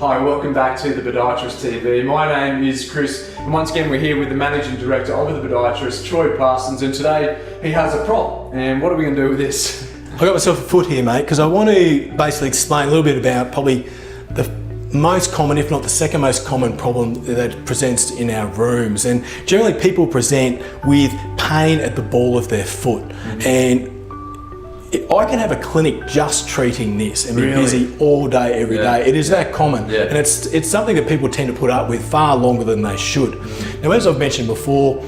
Hi, welcome back to The Podiatrist TV. My name is Chris, and once again we're here with the Managing Director of The Podiatrist, Troy Parsons, and today he has a prop. And what are we going to do with this? I got myself a foot here, mate, because I want to basically explain a little bit about probably the most common, if not the second most common problem that presents in our rooms. And generally people present with pain at the ball of their foot. And I can have a clinic just treating this and be busy all day, every day. It is that common. And it's something that people tend to put up with far longer than they should. Now, as I've mentioned before,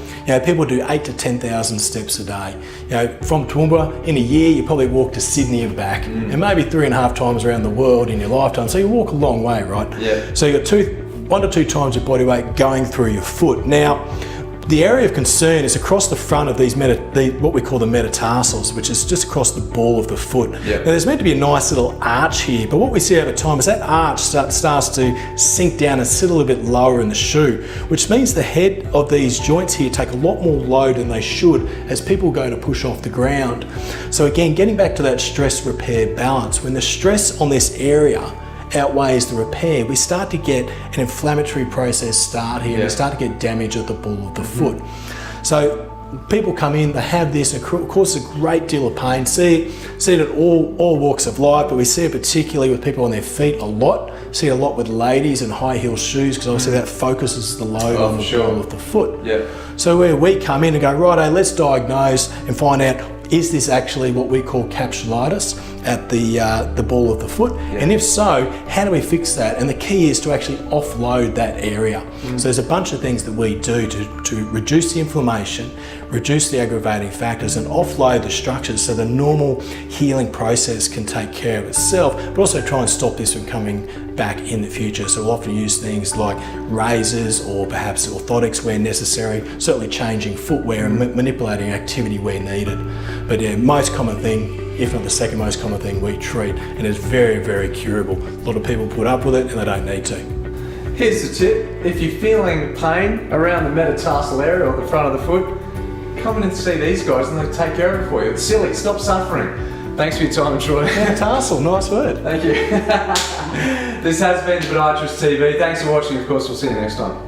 people do 8 to 10,000 steps a day. From Toowoomba, in a year, you probably walk to Sydney and back, and maybe 3.5 times around the world in your lifetime. So you walk a long way, right? So you got 1 to 2 times your body weight going through your foot. Now, the area of concern is across the front of these what we call the metatarsals, which is just across the ball of the foot. Now there's meant to be a nice little arch here, but what we see over time is that arch starts to sink down and sit a little bit lower in the shoe, which means the head of these joints here take a lot more load than they should as people go to push off the ground. So again, getting back to that stress repair balance, when the stress on this area outweighs the repair, we start to get an inflammatory process start here, and we start to get damage at the ball of the foot. So people come in, they have this, and it causes a great deal of pain. See it at all walks of life, but we see it particularly with people on their feet a lot. See it a lot with ladies in high heel shoes, because obviously that focuses the load on the ball of the foot. So where we come in and go, righto, let's diagnose and find out, is this actually what we call capsulitis at the ball of the foot? And if so, how do we fix that? And the key is to actually offload that area. So there's a bunch of things that we do to reduce the inflammation, reduce the aggravating factors, and offload the structures so the normal healing process can take care of itself, but also try and stop this from coming back in the future. So we'll often use things like razors or perhaps orthotics where necessary, certainly changing footwear and manipulating activity where needed. But most common thing, if not the second most common thing, we treat, and it's very, very curable. A lot of people put up with it and they don't need to. Here's the tip: if you're feeling pain around the metatarsal area or the front of the foot, come in and see these guys and they'll take care of it for you. It's silly, stop suffering. Thanks for your time, Troy. Metatarsal, nice word. Thank you. This has been The Podiatrist TV. Thanks for watching. Of course, we'll see you next time.